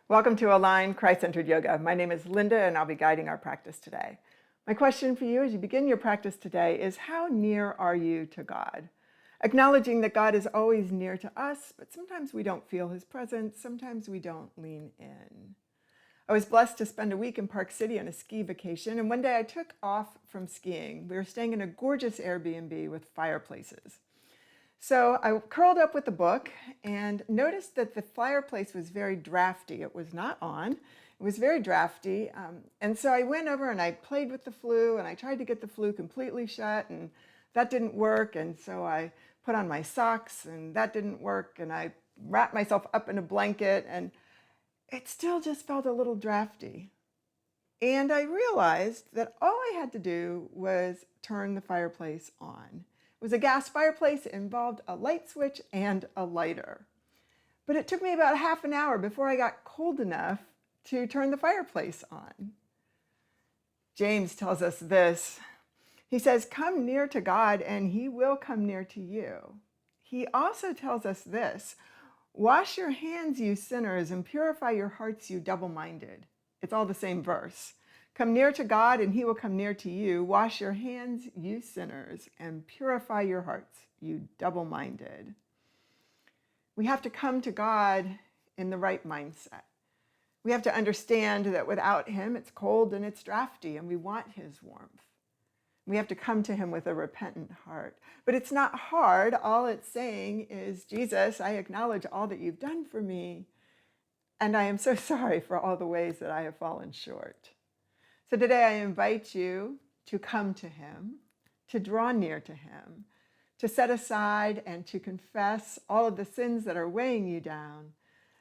Welcome to Aligned Christ-Centered Yoga. My name is Linda and I'll be guiding our practice today. My question for you as you begin your practice today is, how near are you to God? Acknowledging that God is always near to us, but sometimes we don't feel his presence, sometimes we don't lean in. I was blessed to spend a week in Park City on a ski vacation, and one day I took off from skiing. We were staying in a gorgeous Airbnb with fireplaces. So I curled up with the book and noticed that the fireplace was very drafty. It was not on. It was very drafty. And so I went over and I played with the flue and I tried to get the flue completely shut, and that didn't work. And so I put on my socks and that didn't work. And I wrapped myself up in a blanket and it still just felt a little drafty. And I realized that all I had to do was turn the fireplace on. It was a gas fireplace. It involved a light switch and a lighter. But it took me about half an hour before I got cold enough to turn the fireplace on. James tells us this. He says, "Come near to God and he will come near to you." He also tells us this: "Wash your hands, you sinners, and purify your hearts, you double-minded." It's all the same verse. Come near to God and he will come near to you. Wash your hands, you sinners, and purify your hearts, you double-minded. We have to come to God in the right mindset. We have to understand that without him, it's cold and it's drafty, and we want his warmth. We have to come to him with a repentant heart. But it's not hard. All it's saying is, Jesus, I acknowledge all that you've done for me, and I am so sorry for all the ways that I have fallen short. So today I invite you to come to him, to draw near to him, to set aside and to confess all of the sins that are weighing you down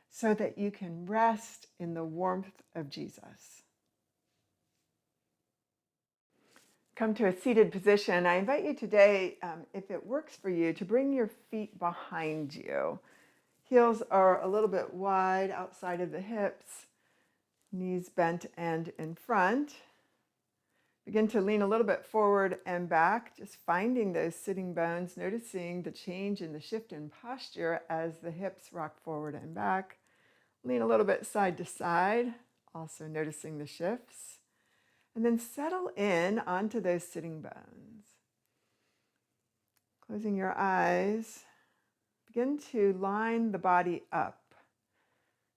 so that you can rest in the warmth of Jesus. Come to a seated position. I invite you today, if it works for you, to bring your feet behind you. Heels are a little bit wide outside of the hips, knees bent and in front. Begin to lean a little bit forward and back, just finding those sitting bones, noticing the change in the shift in posture as the hips rock forward and back. Lean a little bit side to side, also noticing the shifts. And then settle in onto those sitting bones. Closing your eyes, begin to line the body up,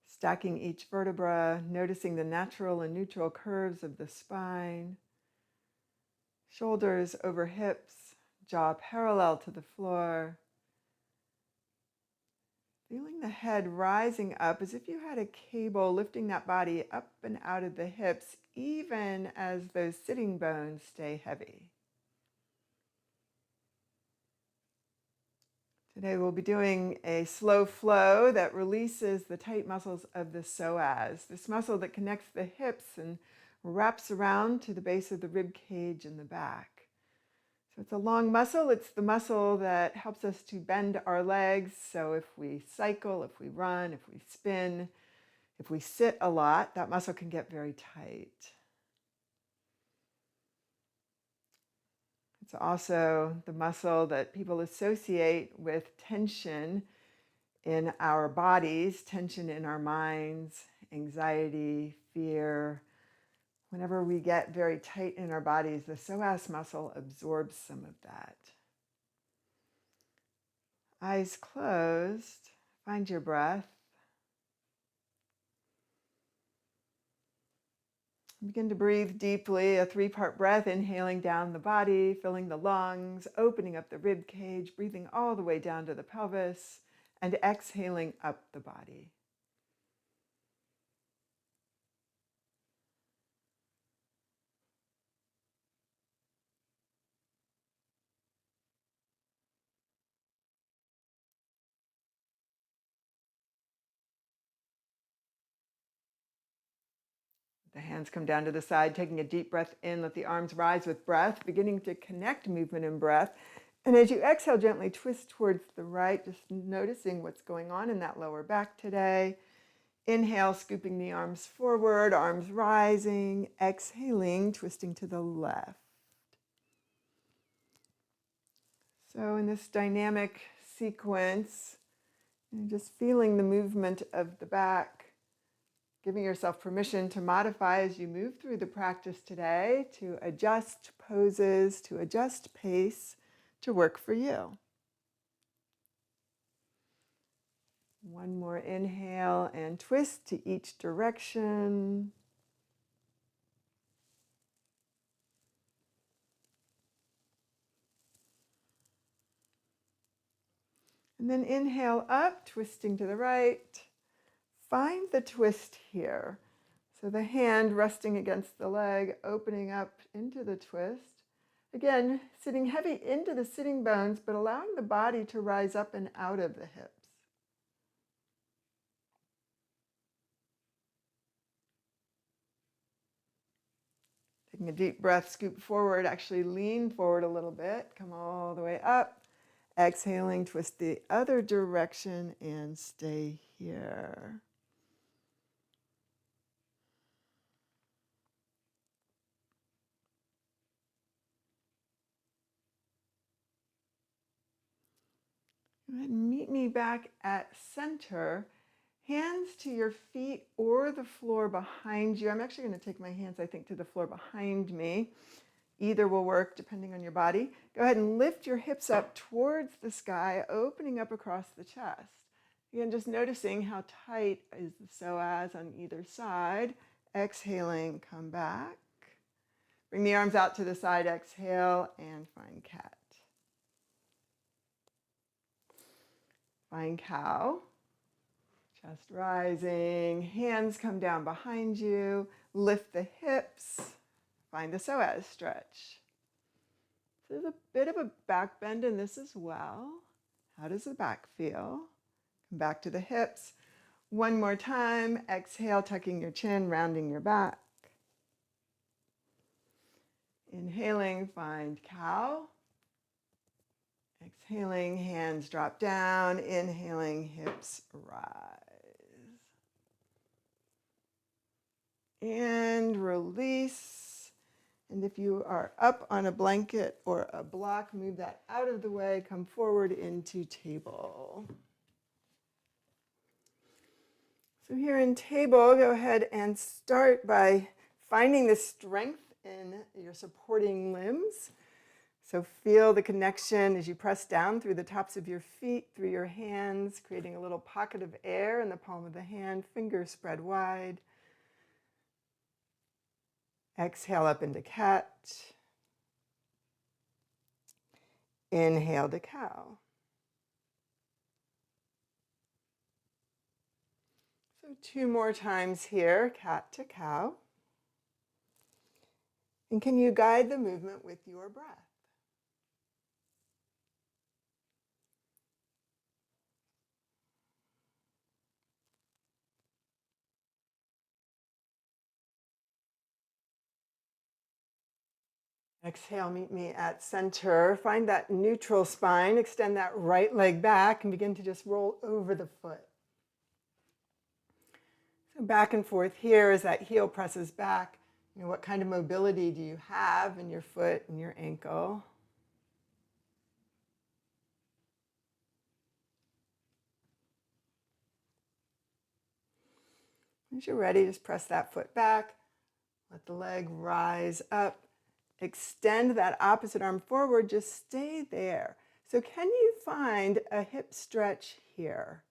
stacking each vertebra, noticing the natural and neutral curves of the spine. Shoulders over hips, jaw parallel to the floor. Feeling the head rising up as if you had a cable lifting that body up and out of the hips, even as those sitting bones stay heavy. Today we'll be doing a slow flow that releases the tight muscles of the psoas, this muscle that connects the hips and wraps around to the base of the rib cage in the back. So it's a long muscle. It's the muscle that helps us to bend our legs. So if we cycle, if we run, if we spin, if we sit a lot, that muscle can get very tight. It's also the muscle that people associate with tension in our bodies, tension in our minds, anxiety, fear. Whenever we get very tight in our bodies, the psoas muscle absorbs some of that. Eyes closed, find your breath. Begin to breathe deeply, a 3-part breath, inhaling down the body, filling the lungs, opening up the rib cage, breathing all the way down to the pelvis, and exhaling up the body. The hands come down to the side, taking a deep breath in. Let the arms rise with breath, beginning to connect movement and breath. And as you exhale, gently twist towards the right, just noticing what's going on in that lower back today. Inhale, scooping the arms forward, arms rising. Exhaling, twisting to the left. So in this dynamic sequence, just feeling the movement of the back, Giving yourself permission to modify as you move through the practice today, to adjust poses, to adjust pace, to work for you. One more inhale and twist to each direction. And then inhale up, twisting to the right. Find the twist here. So the hand resting against the leg, opening up into the twist. Again, sitting heavy into the sitting bones, but allowing the body to rise up and out of the hips. Taking a deep breath, scoop forward, actually lean forward a little bit, come all the way up. Exhaling, twist the other direction and stay here. Go ahead and meet me back at center. Hands to your feet or the floor behind you. I'm actually going to take my hands, I think, to the floor behind me. Either will work depending on your body. Go ahead and lift your hips up towards the sky, opening up across the chest. Again, just noticing how tight is the psoas on either side. Exhaling, come back. Bring the arms out to the side, exhale, and find cat. Find cow. Chest rising, hands come down behind you, lift the hips, find the psoas stretch. So there's a bit of a back bend in this as well. How does the back feel? Come back to the hips. One more time, exhale, tucking your chin, rounding your back. Inhaling, find cow. Exhaling, hands drop down. Inhaling, hips rise. And release. And if you are up on a blanket or a block, move that out of the way, come forward into table. So here in table, go ahead and start by finding the strength in your supporting limbs. So feel the connection as you press down through the tops of your feet, through your hands, creating a little pocket of air in the palm of the hand, fingers spread wide. Exhale up into cat. Inhale to cow. So 2 more times here, cat to cow. And can you guide the movement with your breath? Exhale, meet me at center. Find that neutral spine. Extend that right leg back and begin to just roll over the foot. So back and forth here as that heel presses back. What kind of mobility do you have in your foot and your ankle? As you're ready, just press that foot back. Let the leg rise up. Extend that opposite arm forward, just stay there. So can you find a hip stretch here?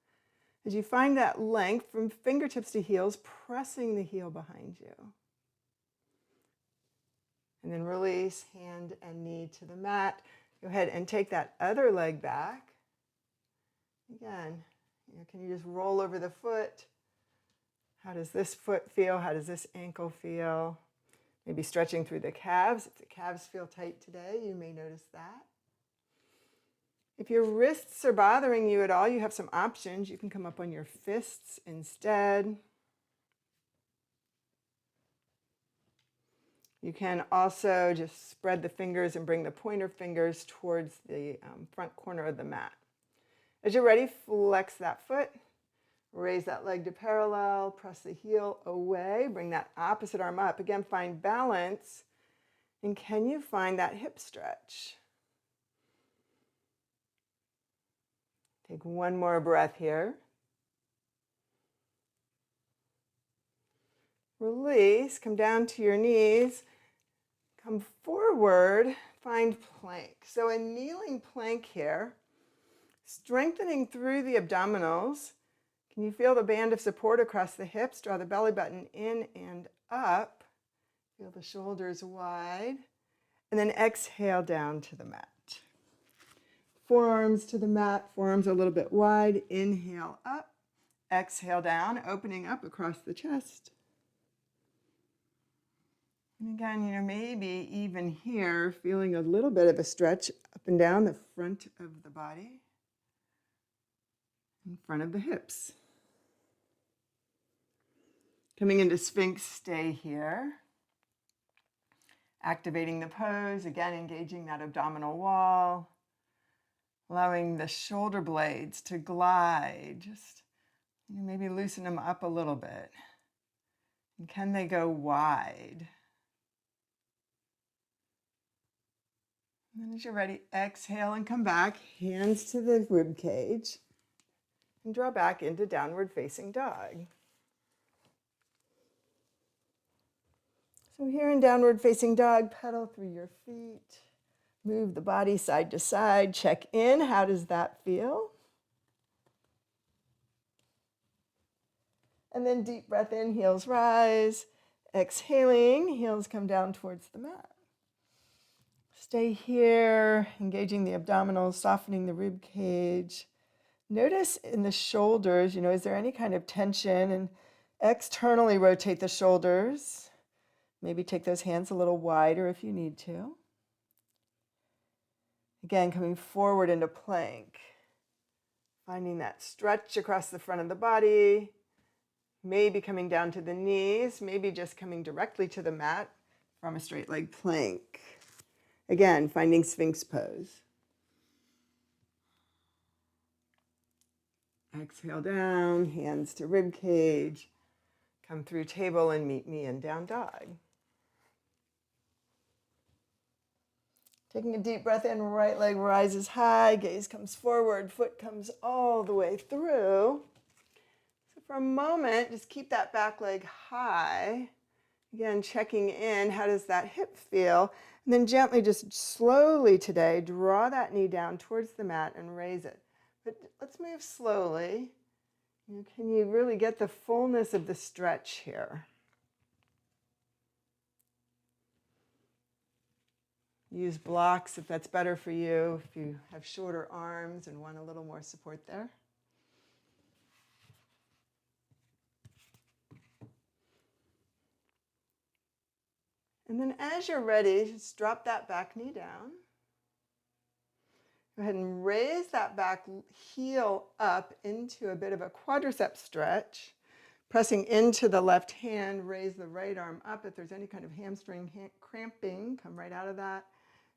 As you find that length from fingertips to heels, pressing the heel behind you. And then release hand and knee to the mat. Go ahead and take that other leg back. Again, can you just roll over the foot? How does this foot feel? How does this ankle feel? Maybe stretching through the calves. If the calves feel tight today, you may notice that. If your wrists are bothering you at all, you have some options. You can come up on your fists instead. You can also just spread the fingers and bring the pointer fingers towards the front corner of the mat. As you're ready, flex that foot. Raise that leg to parallel, press the heel away, bring that opposite arm up. Again, find balance. And can you find that hip stretch? Take one more breath here. Release, come down to your knees, come forward, find plank. So a kneeling plank here, strengthening through the abdominals. Can you feel the band of support across the hips? Draw the belly button in and up. Feel the shoulders wide. And then exhale down to the mat. Forearms to the mat, forearms a little bit wide. Inhale up, exhale down, opening up across the chest. And again, maybe even here, feeling a little bit of a stretch up and down the front of the body, in front of the hips. Coming into Sphinx, stay here. Activating the pose, again, engaging that abdominal wall. Allowing the shoulder blades to glide. Just maybe loosen them up a little bit. And can they go wide? And then as you're ready, exhale and come back. Hands to the rib cage. And draw back into downward facing dog. So here in downward facing dog, pedal through your feet. Move the body side to side. Check in. How does that feel? And then deep breath in, heels rise. Exhaling, heels come down towards the mat. Stay here, engaging the abdominals, softening the rib cage. Notice in the shoulders, is there any kind of tension? And externally rotate the shoulders. Maybe take those hands a little wider if you need to. Again, coming forward into plank. Finding that stretch across the front of the body. Maybe coming down to the knees. Maybe just coming directly to the mat from a straight leg plank. Again, finding Sphinx pose. Exhale down, hands to rib cage. Come through table and meet me in down dog. Taking a deep breath in, right leg rises high, gaze comes forward, foot comes all the way through. So for a moment, just keep that back leg high. Again, checking in, how does that hip feel? And then gently, just slowly today, draw that knee down towards the mat and raise it. But let's move slowly. Can you really get the fullness of the stretch here? Use blocks if that's better for you, if you have shorter arms and want a little more support there. And then as you're ready, just drop that back knee down. Go ahead and raise that back heel up into a bit of a quadricep stretch. Pressing into the left hand, raise the right arm up. If there's any kind of hamstring cramping, come right out of that.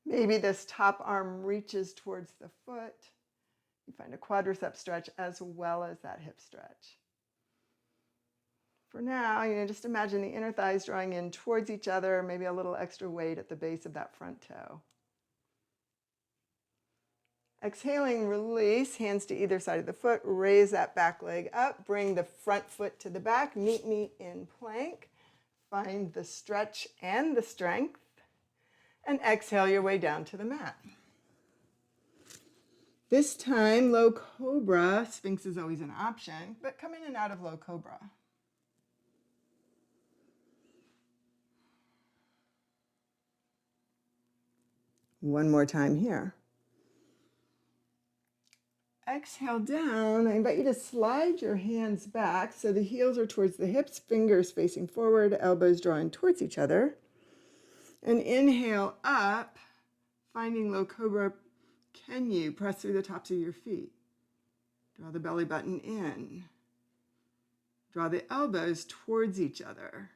Maybe this top arm reaches towards the foot. You find a quadricep stretch as well as that hip stretch. For now, just imagine the inner thighs drawing in towards each other, maybe a little extra weight at the base of that front toe. Exhaling, release, hands to either side of the foot, raise that back leg up, bring the front foot to the back, meet me in plank. Find the stretch and the strength. And exhale your way down to the mat. This time, low cobra. Sphinx is always an option, but come in and out of low cobra. One more time here. Exhale down. I invite you to slide your hands back so the heels are towards the hips, fingers facing forward, elbows drawing towards each other. And inhale up, finding low cobra. Can you press through the tops of your feet? Draw the belly button in. Draw the elbows towards each other.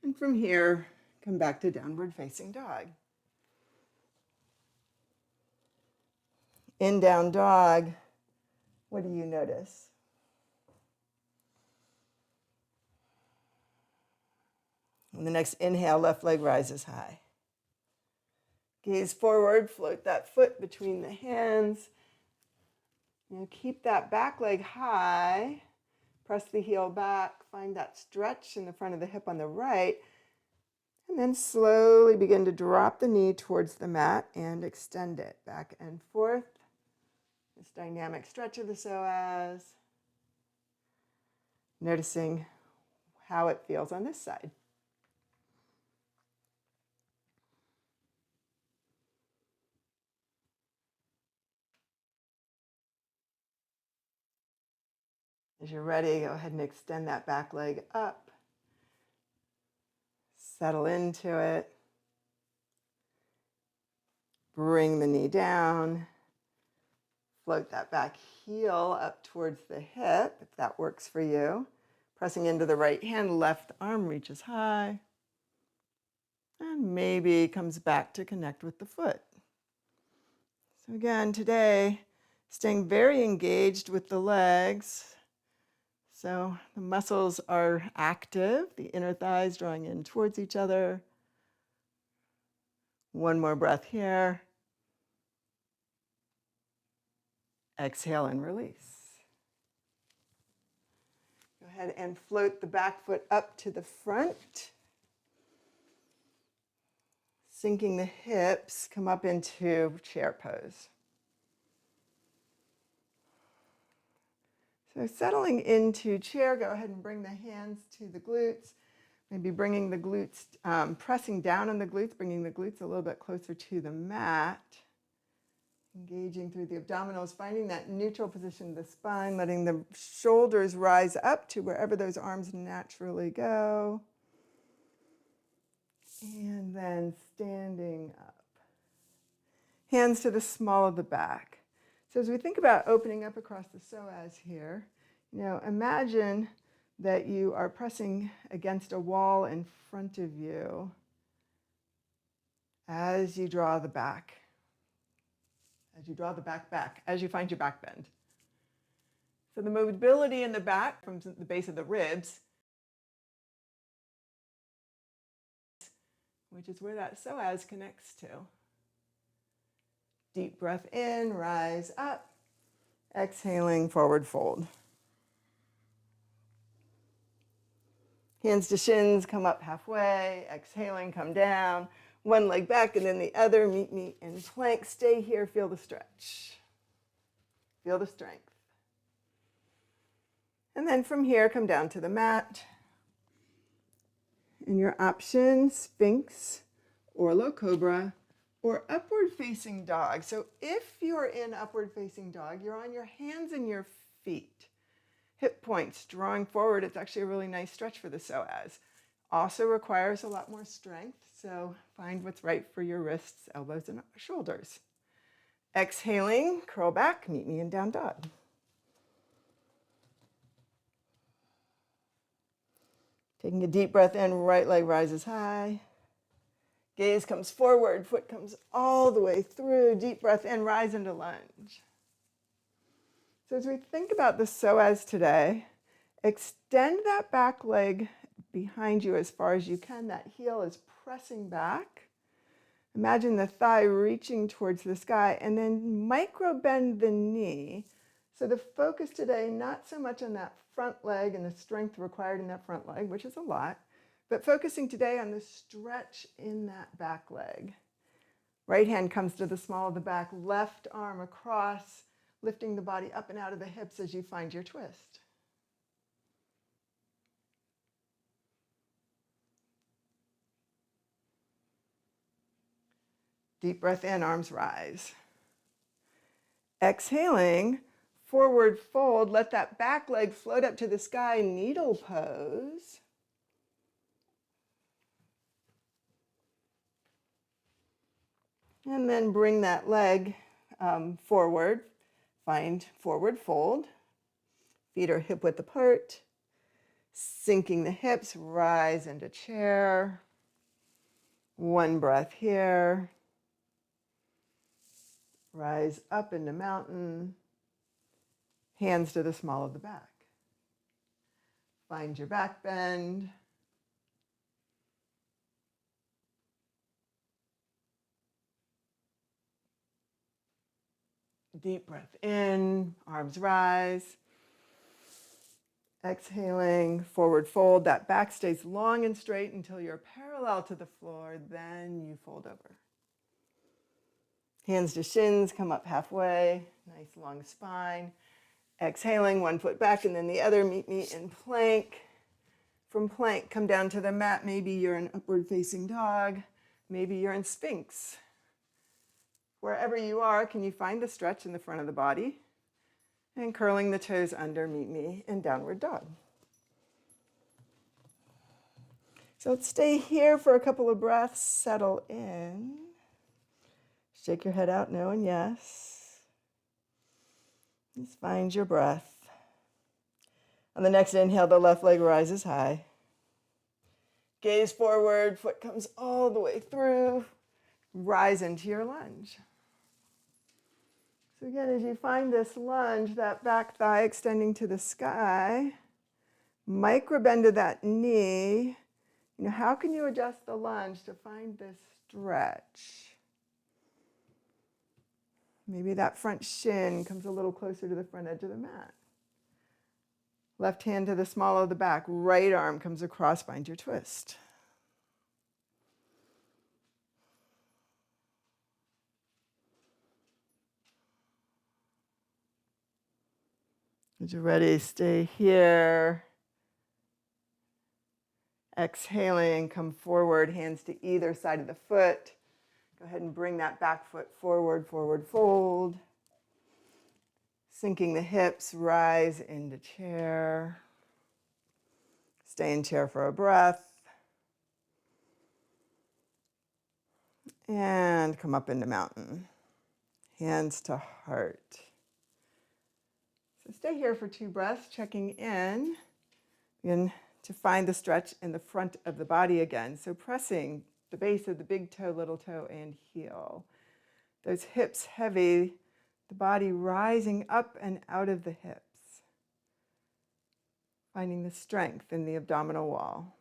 And from here, come back to downward facing dog. In down dog, what do you notice? On the next inhale, left leg rises high. Gaze forward, float that foot between the hands. Keep that back leg high. Press the heel back, find that stretch in the front of the hip on the right, and then slowly begin to drop the knee towards the mat and extend it back and forth. This dynamic stretch of the psoas. Noticing how it feels on this side. As you're ready, go ahead and extend that back leg up. Settle into it. Bring the knee down. Float that back heel up towards the hip, if that works for you. Pressing into the right hand, left arm reaches high. And maybe comes back to connect with the foot. So again, today, staying very engaged with the legs. So the muscles are active, the inner thighs drawing in towards each other. One more breath here. Exhale and release. Go ahead and float the back foot up to the front. Sinking the hips, come up into chair pose. So settling into chair, go ahead and bring the hands to the glutes. Maybe bringing the glutes, pressing down on the glutes, bringing the glutes a little bit closer to the mat. Engaging through the abdominals, finding that neutral position of the spine, letting the shoulders rise up to wherever those arms naturally go. And then standing up. Hands to the small of the back. So as we think about opening up across the psoas here, imagine that you are pressing against a wall in front of you as you draw the back. As you draw the back, as you find your back bend. So the mobility in the back from the base of the ribs, which is where that psoas connects to. Deep breath in, rise up. Exhaling, forward fold. Hands to shins, come up halfway. Exhaling, come down. One leg back and then the other. Meet me in plank. Stay here, feel the stretch. Feel the strength. And then from here, come down to the mat. And your option, Sphinx or low cobra or upward facing dog. So if you're in upward facing dog, you're on your hands and your feet. Hip points drawing forward. It's actually a really nice stretch for the psoas. Also requires a lot more strength, so find what's right for your wrists, elbows, and shoulders. Exhaling, curl back, meet me in down dog. Taking a deep breath in, right leg rises high. Gaze comes forward, foot comes all the way through. Deep breath in, rise into lunge. So as we think about the psoas today, extend that back leg behind you as far as you can. That heel is pressing back. Imagine the thigh reaching towards the sky and then micro bend the knee. So the focus today, not so much on that front leg and the strength required in that front leg, which is a lot, but focusing today on the stretch in that back leg. Right hand comes to the small of the back, left arm across, lifting the body up and out of the hips as you find your twist. Deep breath in, arms rise. Exhaling, forward fold, let that back leg float up to the sky, needle pose. And then bring that leg forward, find forward fold. Feet are hip width apart. Sinking the hips, rise into chair. One breath here. Rise up into mountain. Hands to the small of the back. Find your back bend. Deep breath in, arms rise. Exhaling, forward fold. That back stays long and straight until you're parallel to the floor. Then you fold over. Hands to shins, come up halfway. Nice long spine. Exhaling, one foot back and then the other. Meet me in plank. From plank, come down to the mat. Maybe you're in upward facing dog. Maybe you're in Sphinx. Wherever you are, can you find the stretch in the front of the body? And curling the toes under, meet me in downward dog. So let's stay here for a couple of breaths. Settle in. Shake your head out, no and yes. Just find your breath. On the next inhale, the left leg rises high. Gaze forward, foot comes all the way through. Rise into your lunge. So again, as you find this lunge, that back thigh extending to the sky, micro bend to that knee. How can you adjust the lunge to find this stretch? Maybe that front shin comes a little closer to the front edge of the mat. Left hand to the small of the back. Right arm comes across, find your twist. As you're ready, stay here. Exhaling, come forward, hands to either side of the foot. Go ahead and bring that back foot forward, forward fold. Sinking the hips, rise into chair. Stay in chair for a breath. And come up into mountain. Hands to heart. So stay here for 2 breaths, checking in. Begin to find the stretch in the front of the body again. So pressing the base of the big toe, little toe, and heel. Those hips heavy, the body rising up and out of the hips. Finding the strength in the abdominal wall.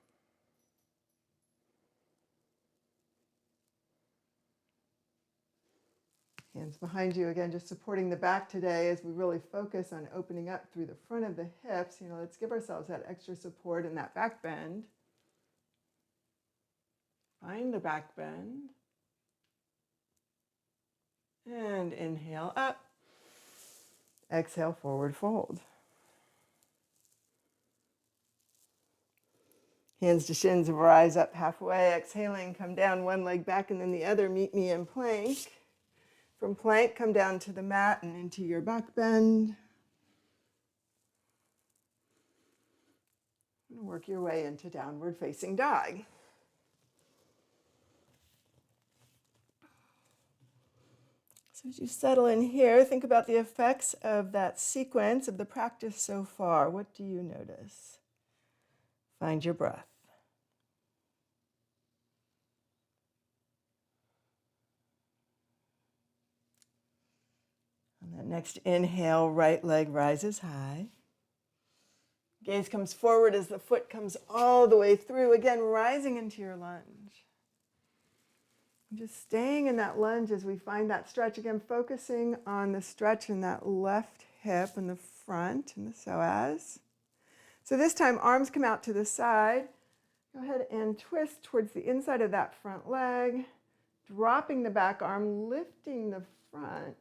Hands behind you again, just supporting the back today as we really focus on opening up through the front of the hips. Let's give ourselves that extra support in that back bend. Find the back bend. And inhale up. Exhale, forward fold. Hands to shins, rise up halfway. Exhaling, come down one leg back and then the other. Meet me in plank. From plank, come down to the mat and into your back bend. And work your way into downward facing dog. So as you settle in here, think about the effects of that sequence of the practice so far. What do you notice? Find your breath. On that next inhale, right leg rises high. Gaze comes forward as the foot comes all the way through, again rising into your lunge. Just staying in that lunge as we find that stretch, again focusing on the stretch in that left hip in the front in the psoas. So this time arms come out to the side. Go ahead and twist towards the inside of that front leg, dropping the back arm, lifting the front.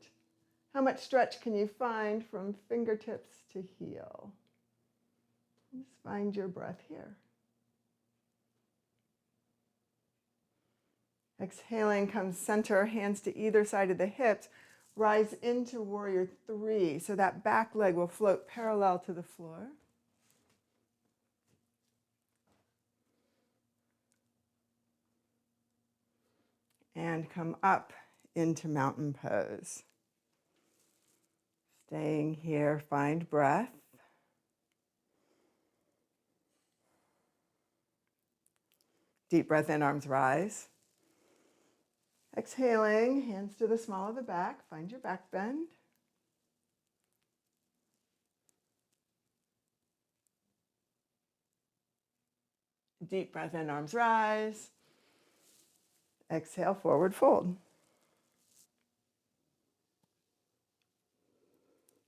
How much stretch can you find from fingertips to heel? Just find your breath here. Exhaling, come center, hands to either side of the hips. Rise into warrior 3. So that back leg will float parallel to the floor. And come up into mountain pose. Staying here, find breath. Deep breath in, arms rise. Exhaling, hands to the small of the back. Find your back bend. Deep breath in, arms rise. Exhale, forward fold.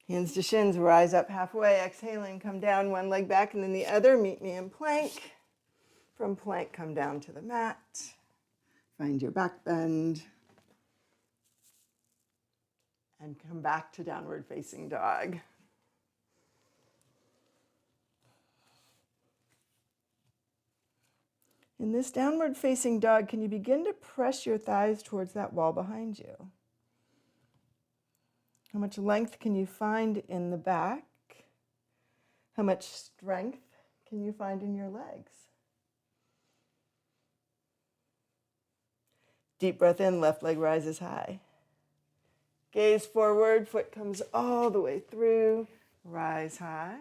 Hands to shins, rise up halfway, exhaling, come down, one leg back and then the other, meet me in plank. From plank, come down to the mat. Find your back bend. And come back to downward facing dog. In this downward facing dog, can you begin to press your thighs towards that wall behind you? How much length can you find in the back? How much strength can you find in your legs? Deep breath in, left leg rises high. Gaze forward, foot comes all the way through, rise high.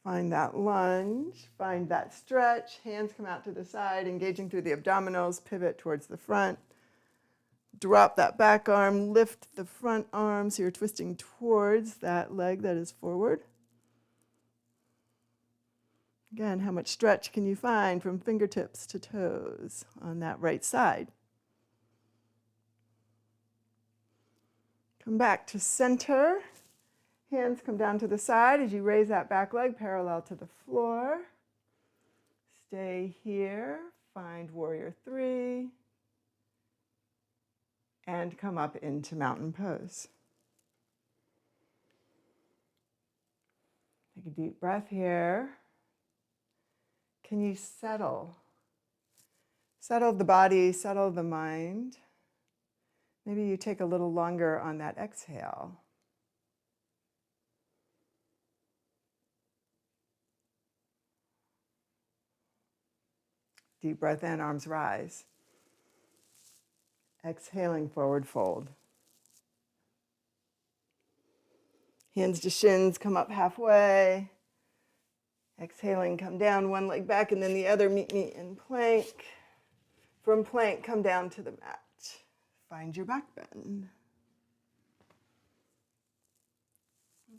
Find that lunge, find that stretch, hands come out to the side, engaging through the abdominals, pivot towards the front. Drop that back arm, lift the front arm so you're twisting towards that leg that is forward. Again, how much stretch can you find from fingertips to toes on that right side? Come back to center. Hands come down to the side as you raise that back leg parallel to the floor. Stay here. Find warrior three. And come up into mountain pose. Take a deep breath here. Can you settle? Settle the body, settle the mind. Maybe you take a little longer on that exhale. Deep breath in, arms rise. Exhaling, forward fold. Hands to shins, come up halfway. Exhaling, come down, one leg back and then the other, meet me in plank. From plank, come down to the mat. Find your back bend.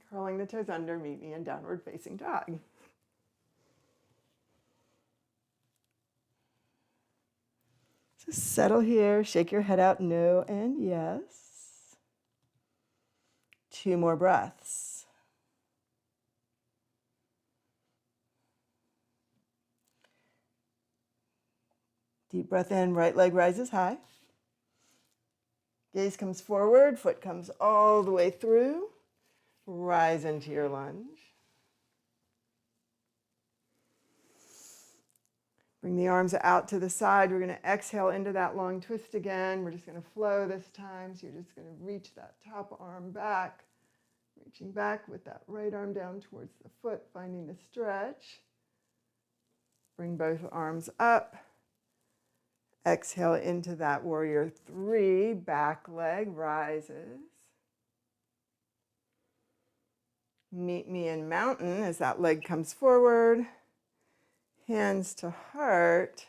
Curling the toes under, meet me in downward facing dog. So settle here, shake your head out, no and yes. 2 more breaths. Deep breath in, right leg rises high. Gaze comes forward, foot comes all the way through. Rise into your lunge. Bring the arms out to the side. We're going to exhale into that long twist again. We're just going to flow this time. So you're just going to reach that top arm back. Reaching back with that right arm down towards the foot, finding the stretch. Bring both arms up. Exhale into that warrior three. Back leg rises. Meet me in mountain as that leg comes forward. Hands to heart.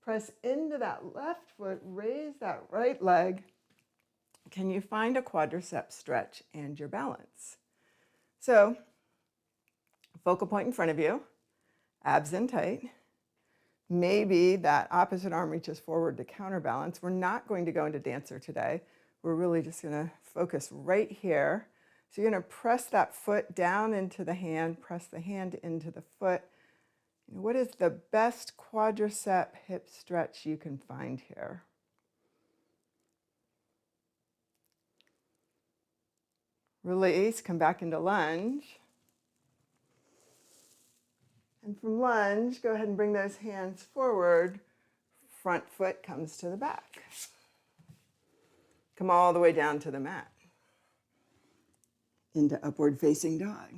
Press into that left foot. Raise that right leg. Can you find a quadricep stretch and your balance? So, focal point in front of you, abs in tight. Maybe that opposite arm reaches forward to counterbalance. We're not going to go into dancer today. We're really just going to focus right here. So you're going to press that foot down into the hand, press the hand into the foot. What is the best quadricep hip stretch you can find here? Release, come back into lunge. And from lunge, go ahead and bring those hands forward. Front foot comes to the back. Come all the way down to the mat. Into upward facing dog.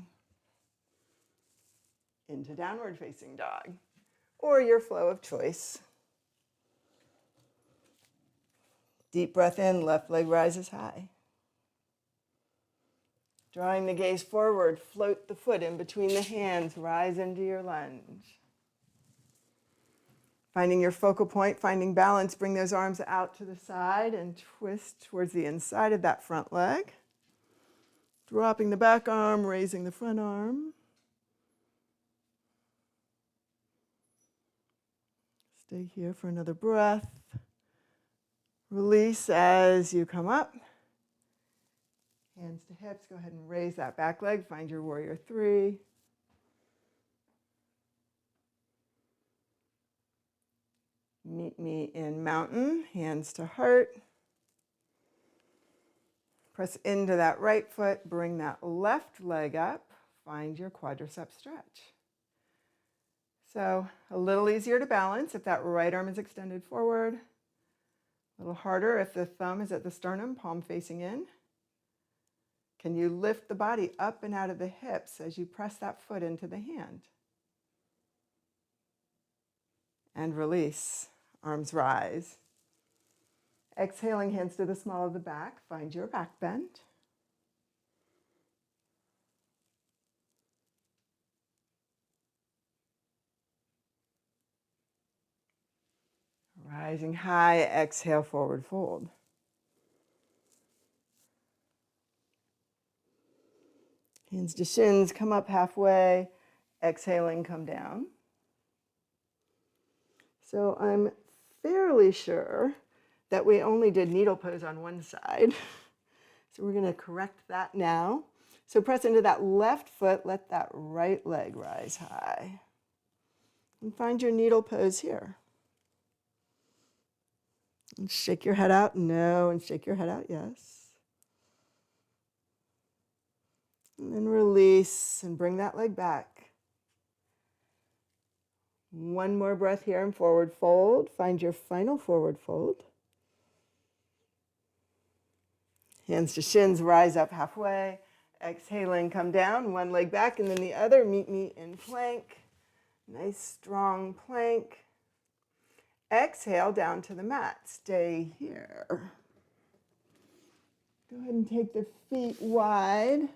Into downward facing dog. Or your flow of choice. Deep breath in, left leg rises high. Drawing the gaze forward, float the foot in between the hands, rise into your lunge. Finding your focal point, finding balance, bring those arms out to the side and twist towards the inside of that front leg. Dropping the back arm, raising the front arm. Stay here for another breath. Release as you come up. Hands to hips. Go ahead and raise that back leg. Find your warrior three. Meet me in mountain. Hands to heart. Press into that right foot. Bring that left leg up. Find your quadricep stretch. So a little easier to balance if that right arm is extended forward. A little harder if the thumb is at the sternum, palm facing in. Can you lift the body up and out of the hips as you press that foot into the hand? And release. Arms rise. Exhaling, hands to the small of the back. Find your back bend. Rising high, exhale, forward fold. Hands to shins, come up halfway. Exhaling, come down. So I'm fairly sure that we only did needle pose on one side. So we're going to correct that now. So press into that left foot, let that right leg rise high. And find your needle pose here. And shake your head out, no, and shake your head out, yes. And then release and bring that leg back. One more breath here and forward fold. Find your final forward fold. Hands to shins, rise up halfway. Exhaling, come down, one leg back and then the other. Meet me in plank. Nice strong plank. Exhale down to the mat. Stay here. Go ahead and take the feet wide.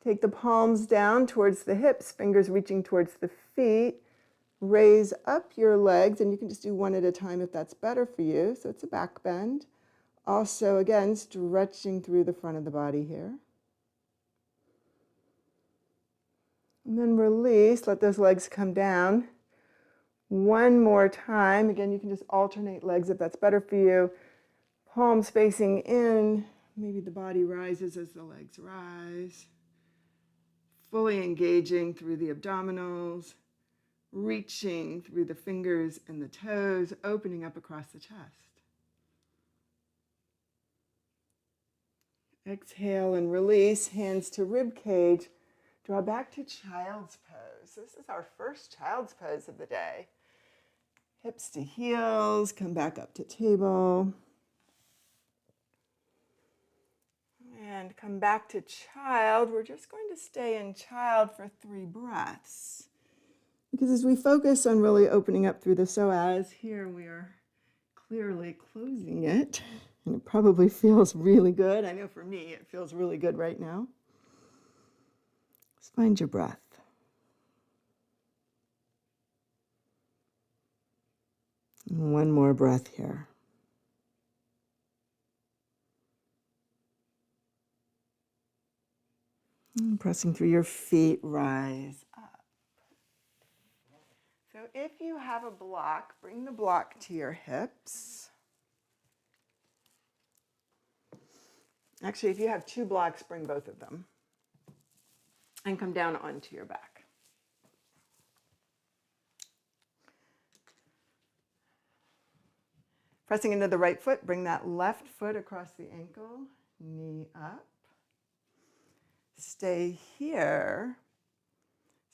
Take the palms down towards the hips, fingers reaching towards the feet. Raise up your legs, and you can just do one at a time if that's better for you. So it's a back bend. Also, again, stretching through the front of the body here. And then release, let those legs come down. One more time. Again, you can just alternate legs if that's better for you. Palms facing in. Maybe the body rises as the legs rise. Fully engaging through the abdominals. Reaching through the fingers and the toes, opening up across the chest. Exhale and release, hands to rib cage. Draw back to child's pose. This is our first child's pose of the day. Hips to heels, come back up to table. And come back to child. We're just going to stay in child for 3 breaths. Because as we focus on really opening up through the psoas, here we are clearly closing it. And it probably feels really good. I know for me, it feels really good right now. Just find your breath. And one more breath here. And pressing through your feet, rise up. So if you have a block, bring the block to your hips. Actually, if you have 2 blocks, bring both of them. And come down onto your back. Pressing into the right foot, bring that left foot across the ankle, knee up. Stay here.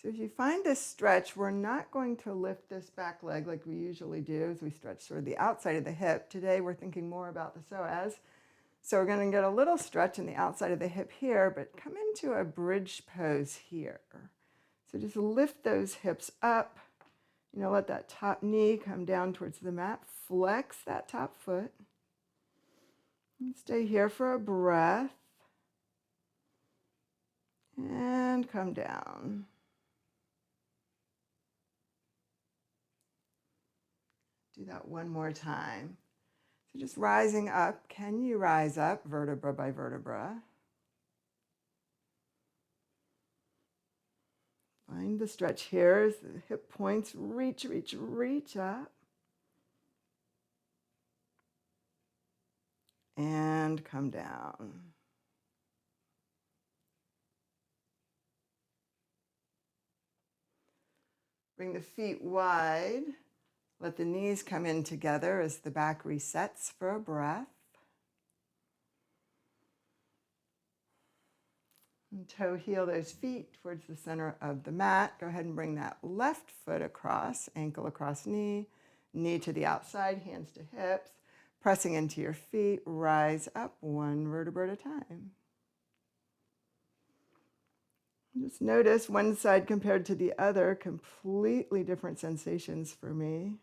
So if you find this stretch, we're not going to lift this back leg like we usually do as we stretch toward the outside of the hip. Today we're thinking more about the psoas. So we're going to get a little stretch in the outside of the hip here, but come into a bridge pose here. So just lift those hips up. Let that top knee come down towards the mat. Flex that top foot. And stay here for a breath. And come down. Do that one more time. So just rising up. Can you rise up vertebra by vertebra? Find the stretch here as the hip points reach, reach, reach up. And come down. Bring the feet wide. Let the knees come in together as the back resets for a breath. And toe heel those feet towards the center of the mat. Go ahead and bring that left foot across, ankle across knee, knee to the outside, hands to hips. Pressing into your feet, rise up one vertebra at a time. Just notice one side compared to the other, completely different sensations for me.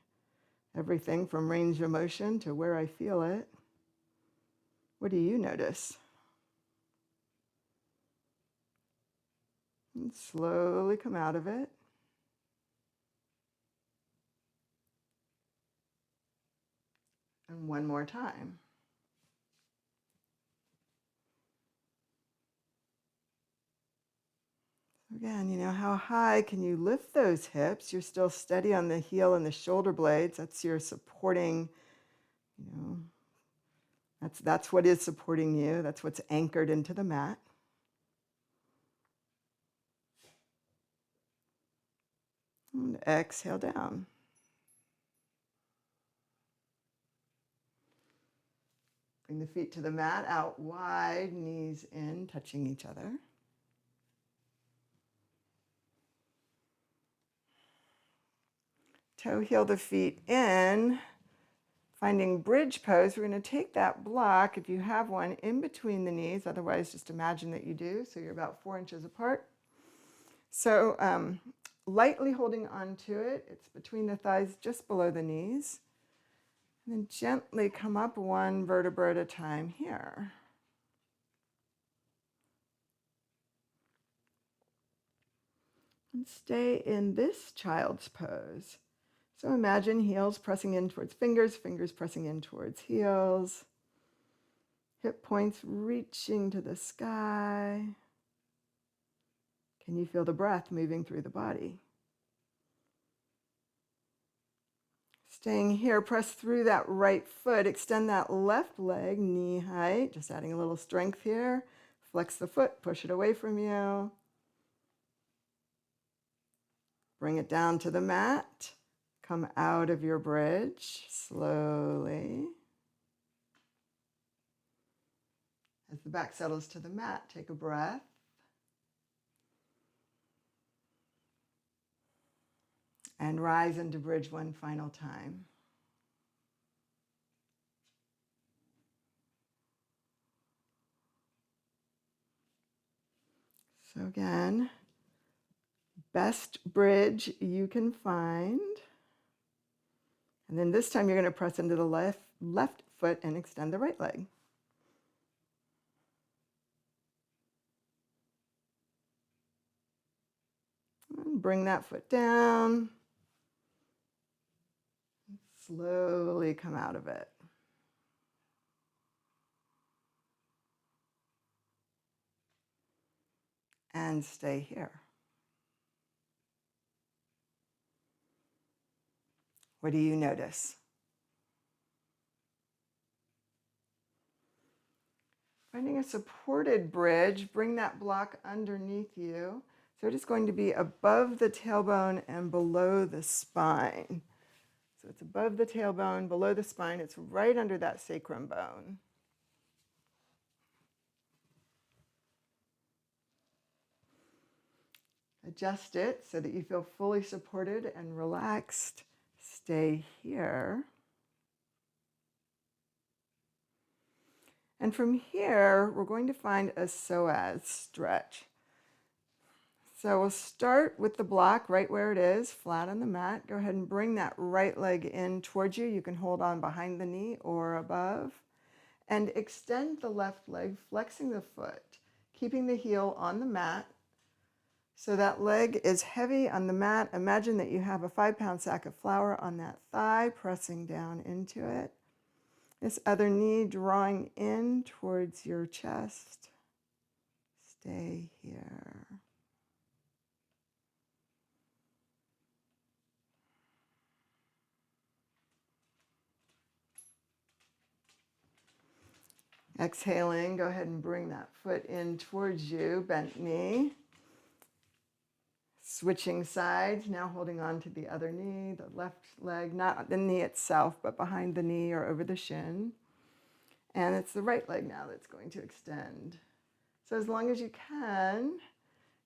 Everything from range of motion to where I feel it. What do you notice? And slowly come out of it. And one more time. Again, how high can you lift those hips? You're still steady on the heel and the shoulder blades. That's your supporting, that's what is supporting you. That's what's anchored into the mat. And exhale down. Bring the feet to the mat, out wide, knees in, touching each other. Toe heel the feet in, finding bridge pose. We're going to take that block, if you have one, in between the knees. Otherwise, just imagine that you do. So you're about 4 inches apart. So lightly holding onto it. It's between the thighs, just below the knees. And then gently come up one vertebra at a time here. And stay in this child's pose. So imagine heels pressing in towards fingers, fingers pressing in towards heels. Hip points reaching to the sky. Can you feel the breath moving through the body? Staying here, press through that right foot, extend that left leg knee height, just adding a little strength here. Flex the foot, push it away from you. Bring it down to the mat. Come out of your bridge slowly. As the back settles to the mat, take a breath. And rise into bridge one final time. So again, best bridge you can find. And then this time you're going to press into the left foot and extend the right leg. And bring that foot down. Slowly come out of it. And stay here. What do you notice? Finding a supported bridge, bring that block underneath you. So it is going to be above the tailbone and below the spine. So it's above the tailbone, below the spine. It's right under that sacrum bone. Adjust it so that you feel fully supported and relaxed. Stay here. And from here, we're going to find a psoas stretch. So we'll start with the block right where it is, flat on the mat. Go ahead and bring that right leg in towards you. You can hold on behind the knee or above. And extend the left leg, flexing the foot, keeping the heel on the mat. So that leg is heavy on the mat. Imagine that you have a 5-pound sack of flour on that thigh, pressing down into it. This other knee drawing in towards your chest. Stay here. Exhaling, go ahead and bring that foot in towards you, bent knee. Switching sides, now holding on to the other knee, the left leg, not the knee itself, but behind the knee or over the shin. And it's the right leg now that's going to extend. So as long as you can,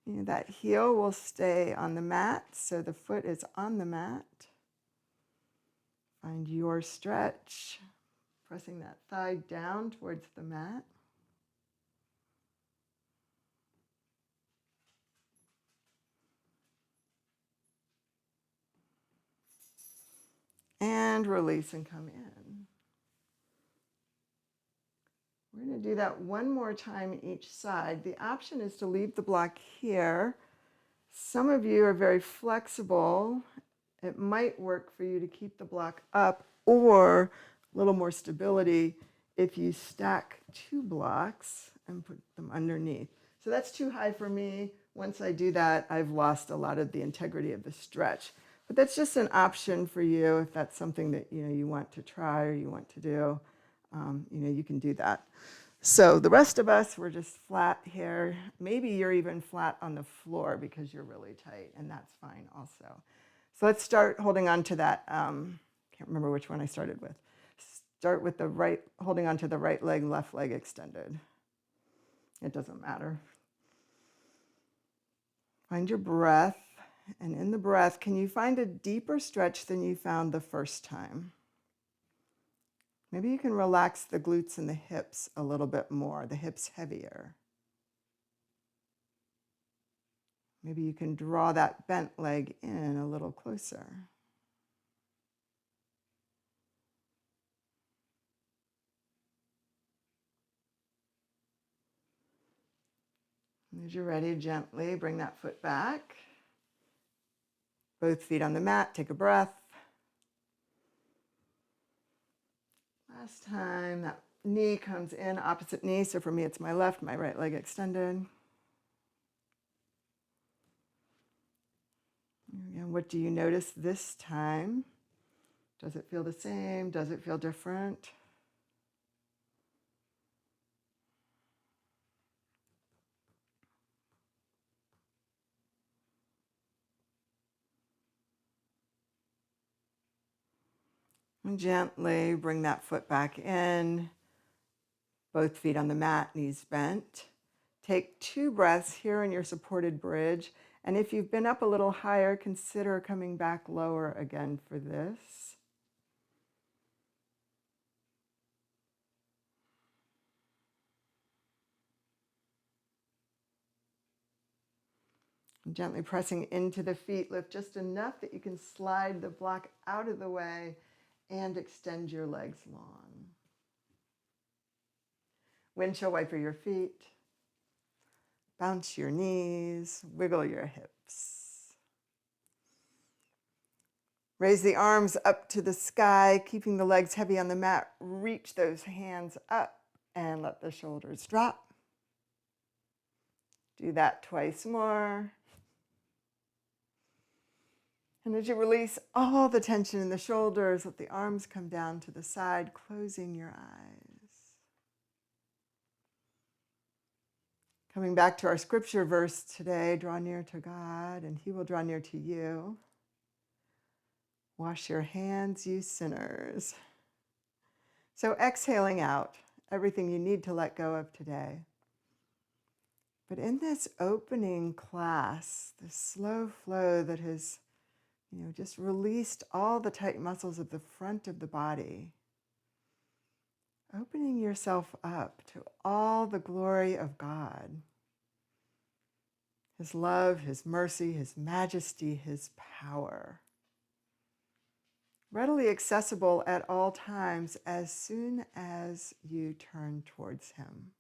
that heel will stay on the mat, so the foot is on the mat. Find your stretch, pressing that thigh down towards the mat. And release and come in. We're going to do that one more time each side. The option is to leave the block here. Some of you are very flexible. It might work for you to keep the block up, or a little more stability if you stack 2 blocks and put them underneath. So that's too high for me. Once I do that, I've lost a lot of the integrity of the stretch. But that's just an option for you if that's something that you want to try or you want to do. You can do that. So the rest of us, we're just flat here. Maybe you're even flat on the floor because you're really tight, and that's fine also. So let's start holding on to that. Can't remember which one I started with. Start with the right, holding on to the right leg, left leg extended. It doesn't matter. Find your breath. And in the breath, can you find a deeper stretch than you found the first time? Maybe you can relax the glutes and the hips a little bit more, the hips heavier. Maybe you can draw that bent leg in a little closer. As you're ready, gently bring that foot back. Both feet on the mat, take a breath. Last time, that knee comes in, opposite knee. So for me, it's my left, my right leg extended. And what do you notice this time? Does it feel the same? Does it feel different? And gently bring that foot back in. Both feet on the mat, knees bent. Take 2 breaths here in your supported bridge. And if you've been up a little higher, consider coming back lower again for this. And gently pressing into the feet, lift just enough that you can slide the block out of the way and extend your legs long. Windshield wiper your feet. Bounce your knees, wiggle your hips. Raise the arms up to the sky, keeping the legs heavy on the mat. Reach those hands up and let the shoulders drop. Do that twice more. And as you release all the tension in the shoulders, let the arms come down to the side, closing your eyes. Coming back to our scripture verse today, draw near to God and he will draw near to you. Wash your hands, you sinners. So exhaling out everything you need to let go of today. But in this opening class, this slow flow that has, just released all the tight muscles of the front of the body, opening yourself up to all the glory of God. His love, his mercy, his majesty, his power. Readily accessible at all times as soon as you turn towards him.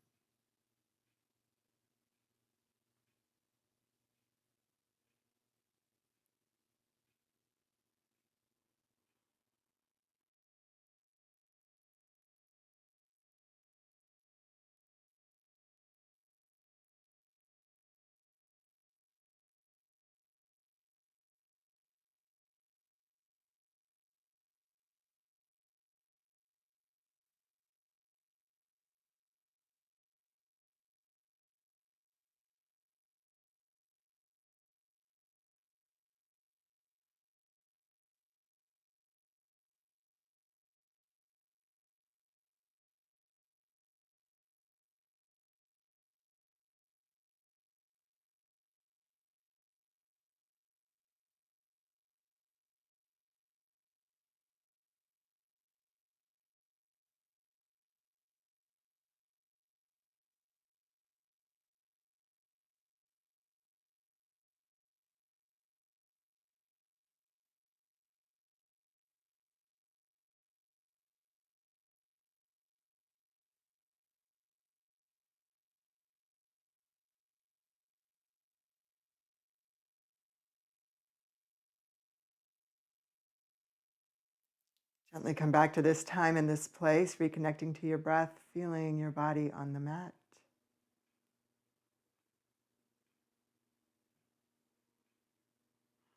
Gently come back to this time and this place, reconnecting to your breath, feeling your body on the mat.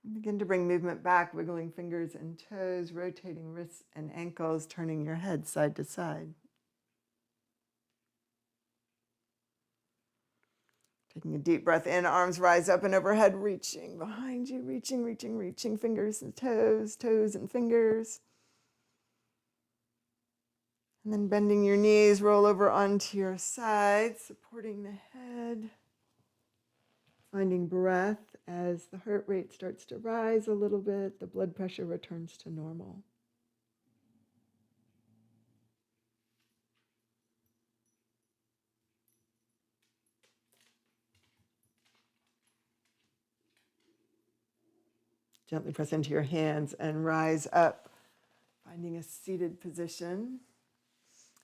And begin to bring movement back, wiggling fingers and toes, rotating wrists and ankles, turning your head side to side. Taking a deep breath in, arms rise up and overhead, reaching behind you, reaching, fingers and toes, toes and fingers. And then bending your knees, roll over onto your side, supporting the head. Finding breath as the heart rate starts to rise a little bit, the blood pressure returns to normal. Gently press into your hands and rise up, finding a seated position.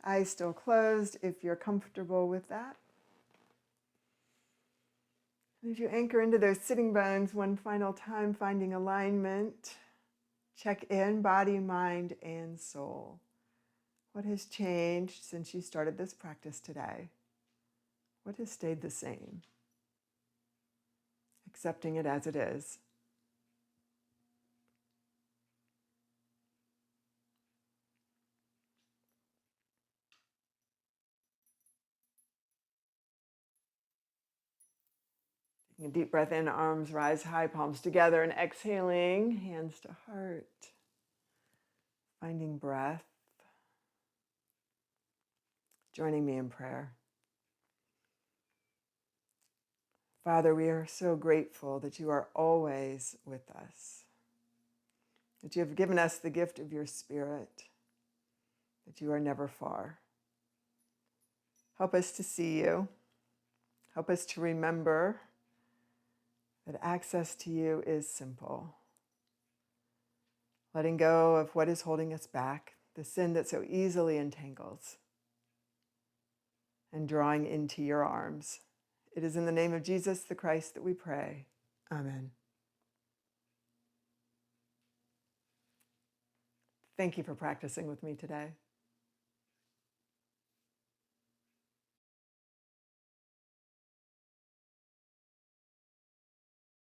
Eyes still closed if you're comfortable with that. And as you anchor into those sitting bones one final time, finding alignment, check in body, mind, and soul. What has changed since you started this practice today? What has stayed the same? Accepting it as it is. Taking a deep breath in, arms rise high, palms together, and exhaling, hands to heart. Finding breath. Joining me in prayer. Father, we are so grateful that you are always with us, that you have given us the gift of your Spirit, that you are never far. Help us to see you. Help us to remember that access to you is simple. Letting go of what is holding us back, the sin that so easily entangles, and drawing into your arms. It is in the name of Jesus the Christ that we pray. Amen. Thank you for practicing with me today.